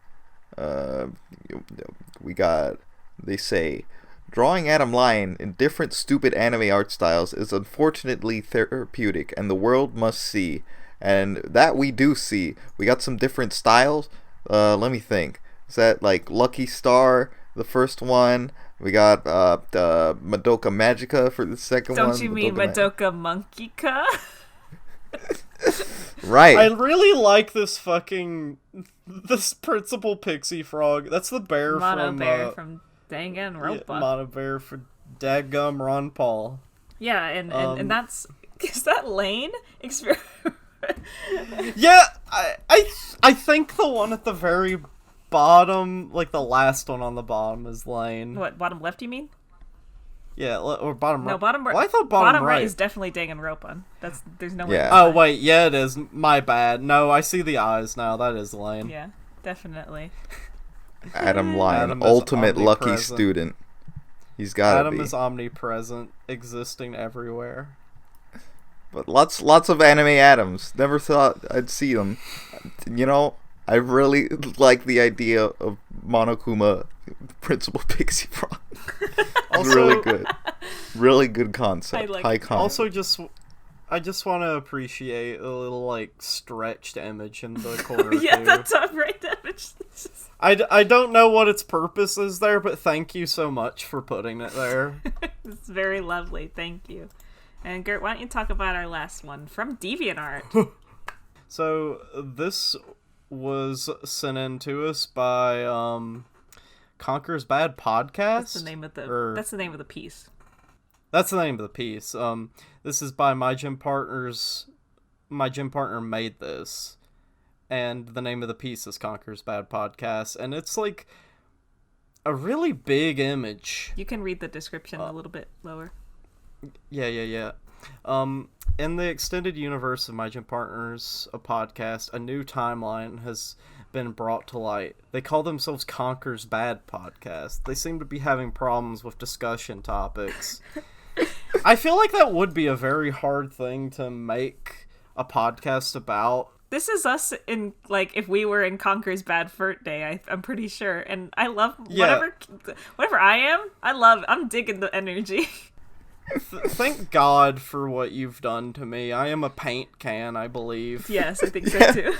We got... They say... Drawing Adam Lion in different stupid anime art styles is unfortunately therapeutic, and the world must see. And that we do see. We got some different styles. Let me think. Is that, like, Lucky Star, the first one? We got the Madoka Magica for the second one. Don't you mean Madoka Monkeyka? Right. I really like this principal Pixie frog. That's the bear Mono bear from Danganronpa. Yeah, Mono bear for Dadgum Ron Paul. Yeah, and that's... Is that Lane? Yeah, I think the one at the very bottom, like the last one on the bottom, is Lane. What, bottom left you mean? Yeah, or bottom right. No, bottom right. Well, I thought bottom right is definitely Danganronpa. There's no way. Yeah. Oh wait, yeah, it is. My bad. No, I see the eyes now. That is Lane. Yeah, definitely. Adam Lion, Adam is ultimate lucky omnipresent. student. He's gotta Adam be. is omnipresent, existing everywhere. But lots of anime Adams. Never thought I'd see them. You know, I really like the idea of Monokuma, Principal Pixie Frog. Also, really good. Really good concept. High concept. Also, I just want to appreciate a little, like, stretched image in the corner, yeah, too. that top right image. I don't know what its purpose is there, but thank you so much for putting it there. It's very lovely, thank you. And Gert, why don't you talk about our last one from DeviantArt? So, this was sent in to us by, Conquer's Bad Podcast? That's the name of the piece. That's the name of the piece. This is by my gym partners. My gym partner made this, and the name of the piece is Conquer's Bad Podcast, and it's like a really big image. You can read the description a little bit lower. Yeah. In the extended universe of my gym partners, a podcast, a new timeline has been brought to light. They call themselves Conquer's Bad Podcast. They seem to be having problems with discussion topics. I feel like that would be a very hard thing to make a podcast about. This is us in, like, if we were in Conquer's Bad Fur Day, I'm pretty sure. And I love whatever I am. I'm digging the energy. Thank God for what you've done to me. I am a paint can, I believe. Yes, I think so too.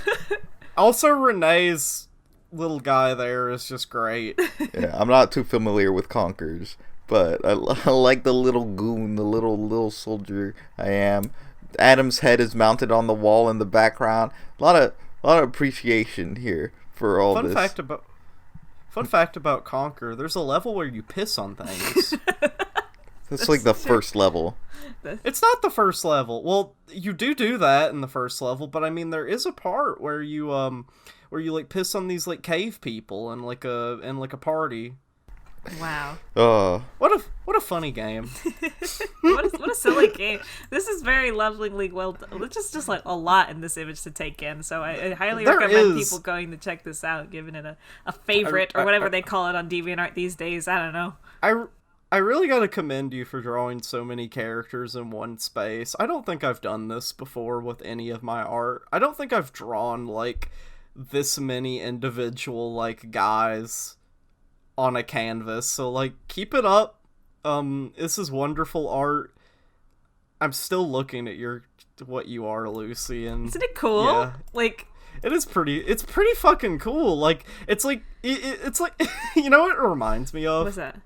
Also, Renee's little guy there is just great. Yeah, I'm not too familiar with Conkers, but I like the little goon, the little soldier I am. Adam's head is mounted on the wall in the background. A lot of appreciation here for all this. Fun fact about Conker, there's a level where you piss on things. That's like the first level. It's not the first level. Well, you do that in the first level, but I mean there is a part where you like piss on these like cave people in like a party. Wow. What a funny game. what a silly game. This is very lovingly well done. There's just like a lot in this image to take in, so I highly recommend people going to check this out, giving it a favorite or whatever they call it on DeviantArt these days. I don't know. I really gotta commend you for drawing so many characters in one space. I don't think I've done this before with any of my art. I don't think I've drawn, like, this many individual, like, guys on a canvas. So, like, keep it up. This is wonderful art. I'm still looking at what you are, Lucy, and... Isn't it cool? Yeah. Like... It's pretty fucking cool. Like, it's like, it's like, you know what it reminds me of? What's that?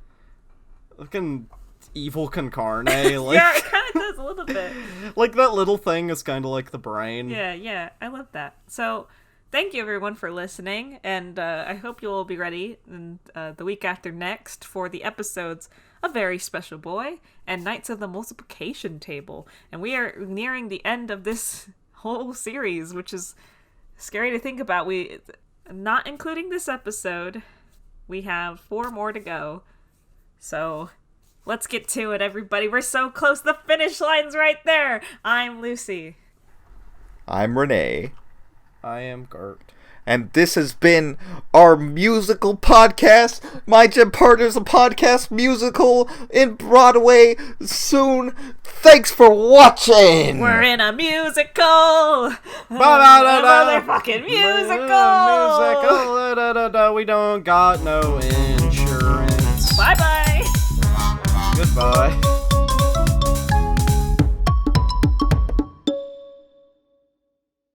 Fucking evil Concarne, like... Yeah, it kind of does a little bit. Like, that little thing is kind of like the brain. Yeah, I love that. So, thank you everyone for listening, and I hope you'll all be ready in, the week after next for the episodes A Very Special Boy and Knights of the Multiplication Table. And we are nearing the end of this whole series, which is scary to think about. We, not including this episode, we have 4 more to go. So, let's get to it, everybody. We're so close. The finish line's right there. I'm Lucy. I'm Renee. I am Gert. And this has been our musical podcast. My Gym Partner's a podcast musical in Broadway soon. Thanks for watching. We're in a musical. Motherfucking musical. We don't got no end.